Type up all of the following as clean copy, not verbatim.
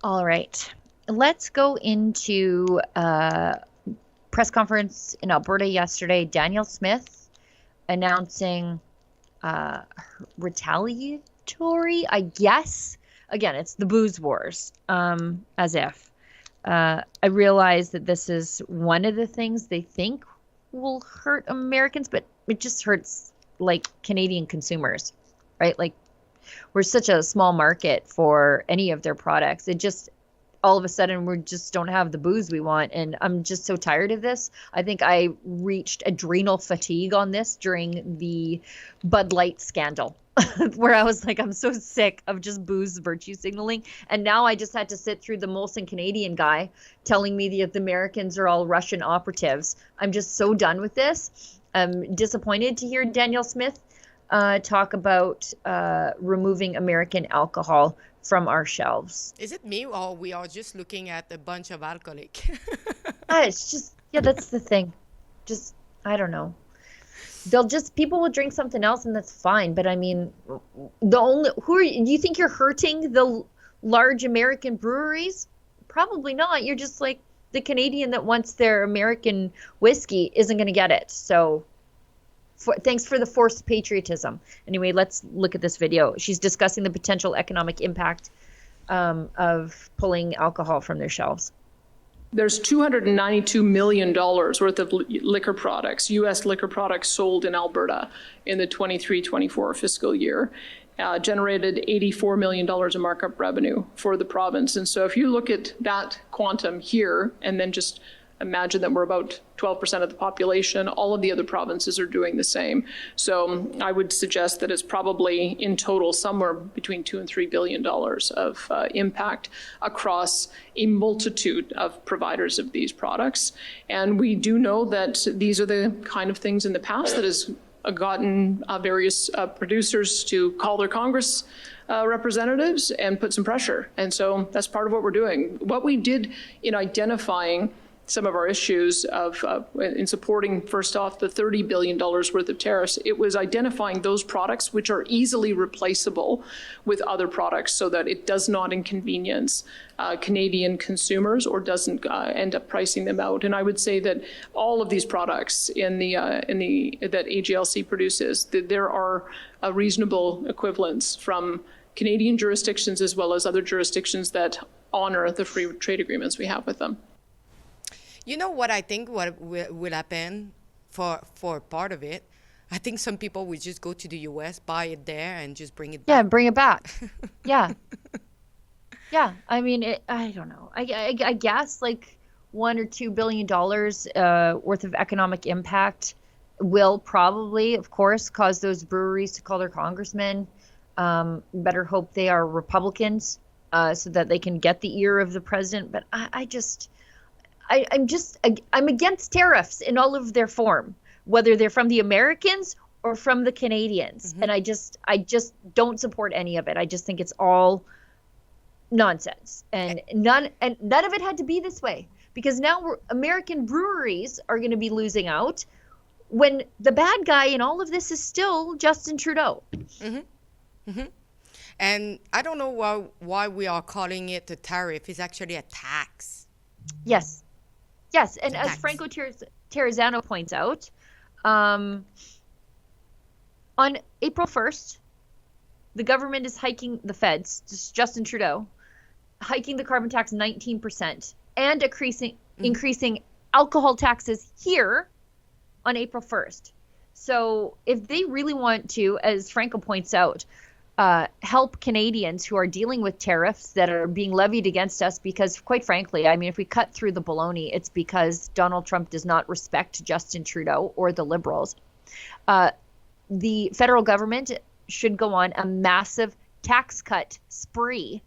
All right. Let's go into press conference in Alberta yesterday. Danielle Smith announcing uh, retaliatory, I guess. Again, it's the booze wars, as if. I realize that this is one of the things they think will hurt Americans, but it just hurts like Canadian consumers, right? Like we're such a small market for any of their products. It just all of a sudden we just don't have the booze we want, and I'm just so tired of this. I think I reached adrenal fatigue on this during the Bud Light scandal. Where I was like, I'm so sick of just booze virtue signaling. And now I just had to sit through the Molson Canadian guy telling me that the Americans are all Russian operatives. I'm just so done with this. I'm disappointed to hear Danielle Smith talk about removing American alcohol from our shelves. Is it me or we are just looking at a bunch of alcoholic? It's just, yeah, that's the thing. Just, I don't know. People will drink something else and that's fine. But I mean, do you think you're hurting the large American breweries? Probably not. You're just like the Canadian that wants their American whiskey isn't going to get it. So thanks for the forced patriotism. Anyway, let's look at this video. She's discussing the potential economic impact of pulling alcohol from their shelves. There's $292 million worth of liquor products, U.S. liquor products sold in Alberta in the 23-24 fiscal year, generated $84 million of markup revenue for the province. And so if you look at that quantum here and then just imagine that we're about 12% of the population. All of the other provinces are doing the same. So I would suggest that it's probably in total somewhere between $2 and $3 billion of impact across a multitude of providers of these products. And we do know that these are the kind of things in the past that has gotten various producers to call their Congress representatives and put some pressure. And so that's part of what we're doing. What we did in identifying some of our issues in supporting, first off, the $30 billion worth of tariffs, it was identifying those products which are easily replaceable with other products so that it does not inconvenience Canadian consumers or doesn't end up pricing them out. And I would say that all of these products that AGLC produces, there are reasonable equivalents from Canadian jurisdictions as well as other jurisdictions that honor the free trade agreements we have with them. You know what I think what will happen for part of it? I think some people will just go to the US, buy it there, and just bring it back. Yeah, bring it back. Yeah. Yeah. I mean, I don't know. I guess like $1 or $2 billion worth of economic impact will probably, of course, cause those breweries to call their congressmen. Better hope they are Republicans so that they can get the ear of the president. But I'm against tariffs in all of their form, whether they're from the Americans or from the Canadians. Mm-hmm. And I just don't support any of it. I just think it's all nonsense. And none of it had to be this way, because now American breweries are going to be losing out when the bad guy in all of this is still Justin Trudeau. Mm-hmm. Mm-hmm. And I don't know why we are calling it a tariff. It's actually a tax. Yes. Yes, and as Franco Terrazzano points out, on April 1st, the government is hiking the feds, Justin Trudeau, hiking the carbon tax 19% and increasing alcohol taxes here on April 1st. So if they really want to, as Franco points out, help Canadians who are dealing with tariffs that are being levied against us, because quite frankly, I mean, if we cut through the baloney, it's because Donald Trump does not respect Justin Trudeau or the Liberals. The federal government should go on a massive tax cut spree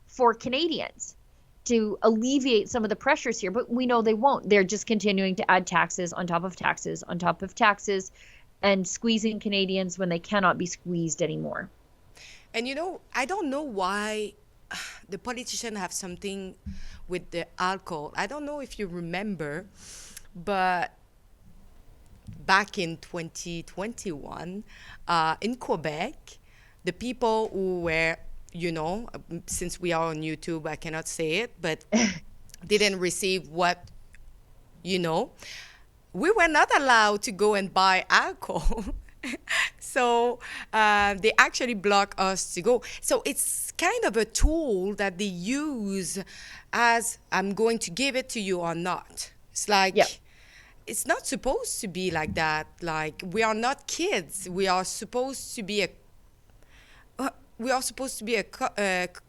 for Canadians to alleviate some of the pressures here, but we know they won't. They're just continuing to add taxes on top of taxes on top of taxes and squeezing Canadians when they cannot be squeezed anymore. And you know, I don't know why the politicians have something with the alcohol. I don't know if you remember, but back in 2021, in Quebec, the people who were since we are on YouTube, I cannot say it, but didn't receive what, we were not allowed to go and buy alcohol. So they actually block us to go. So it's kind of a tool that they use as I'm going to give it to you or not. It's like, it's not supposed to be like that. Like, we are not kids. We are supposed to be a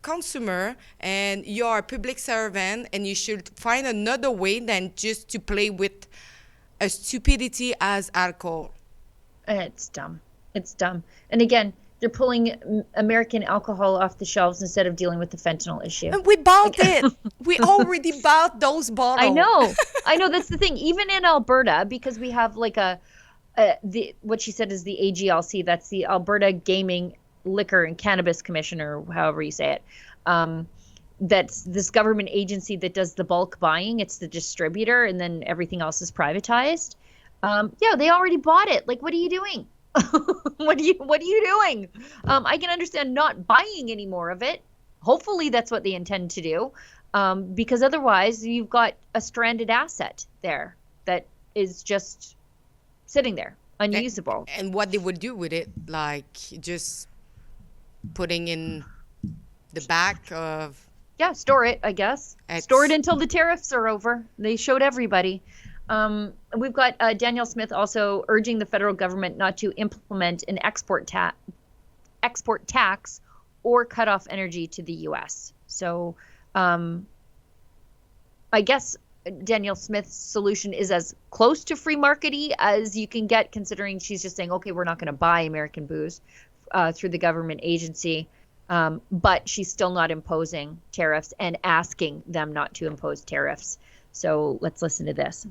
consumer, and you are a public servant, and you should find another way than just to play with a stupidity as alcohol. It's dumb. It's dumb. And again, they're pulling American alcohol off the shelves instead of dealing with the fentanyl issue. And we bought it. We already bought those bottles. I know. That's the thing. Even in Alberta, because we have like what she said is the AGLC. That's the Alberta Gaming, Liquor and Cannabis Commission, or however you say it. That's this government agency that does the bulk buying. It's the distributor, and then everything else is privatized. They already bought it. Like, what are you doing? What are you doing? I can understand not buying any more of it. Hopefully that's what they intend to do, because otherwise you've got a stranded asset there that is just sitting there, unusable. And what they would do with it, like just putting in the back of... Yeah, store it, I guess. Store it until the tariffs are over. They showed everybody. We've got Danielle Smith also urging the federal government not to implement an export tax or cut off energy to the U.S. So I guess Danielle Smith's solution is as close to free market-y as you can get, considering she's just saying, okay, we're not going to buy American booze through the government agency. But she's still not imposing tariffs and asking them not to impose tariffs. So let's listen to this.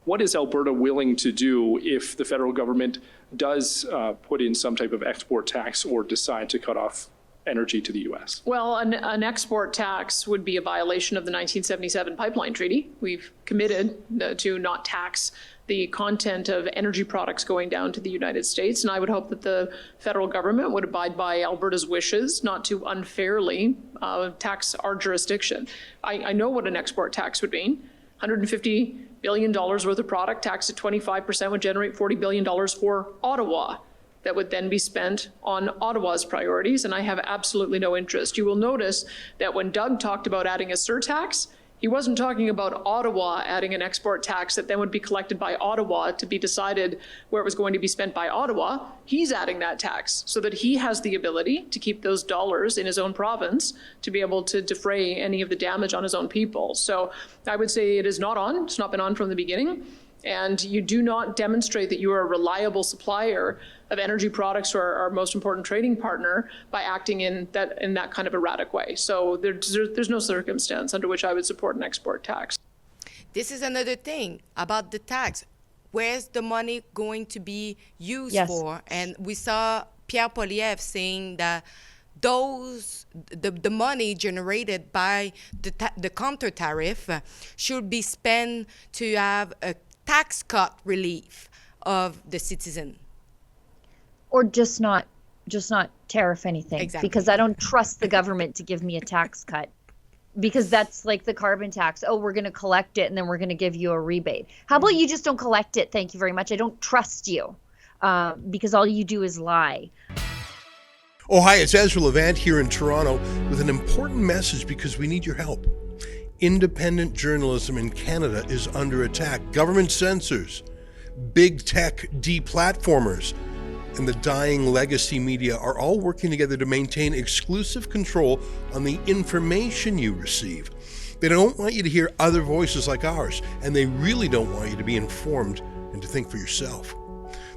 What is Alberta willing to do if the federal government does put in some type of export tax or decide to cut off energy to the U.S.? Well, an export tax would be a violation of the 1977 Pipeline Treaty. We've committed to not tax the content of energy products going down to the United States, and I would hope that the federal government would abide by Alberta's wishes not to unfairly tax our jurisdiction. I know what an export tax would mean. $150 billion worth of product taxed at 25% would generate $40 billion for Ottawa. That would then be spent on Ottawa's priorities, and I have absolutely no interest. You will notice that when Doug talked about adding a surtax, he wasn't talking about Ottawa adding an export tax that then would be collected by Ottawa to be decided where it was going to be spent by Ottawa. He's adding that tax so that he has the ability to keep those dollars in his own province to be able to defray any of the damage on his own people. So I would say it is not on. It's not been on from the beginning. And you do not demonstrate that you are a reliable supplier of energy products to our most important trading partner by acting in that kind of erratic way. So there's no circumstance under which I would support an export tax. This is another thing about the tax. Where's the money going to be used for? And we saw Pierre Poilievre saying that the money generated by the counter tariff should be spent to have a tax cut relief of the citizen. Or just not tariff anything. Exactly. Because I don't trust the government to give me a tax cut. Because that's like the carbon tax. Oh, we're going to collect it and then we're going to give you a rebate. How about you just don't collect it? Thank you very much. I don't trust you because all you do is lie. Oh, hi, it's Ezra Levant here in Toronto with an important message because we need your help. Independent journalism in Canada is under attack. Government censors, big tech deplatformers, and the dying legacy media are all working together to maintain exclusive control on the information you receive. They don't want you to hear other voices like ours, and they really don't want you to be informed and to think for yourself.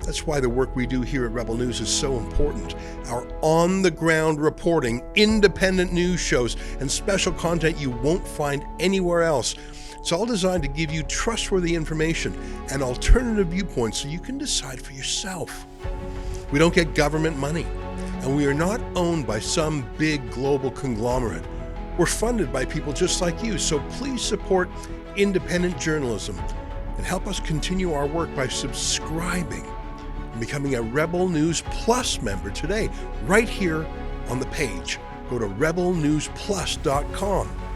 That's why the work we do here at Rebel News is so important. Our on-the-ground reporting, independent news shows, and special content you won't find anywhere else. It's all designed to give you trustworthy information and alternative viewpoints so you can decide for yourself. We don't get government money, and we are not owned by some big global conglomerate. We're funded by people just like you, so please support independent journalism and help us continue our work by subscribing and becoming a Rebel News Plus member today, right here on the page. go to rebelnewsplus.com.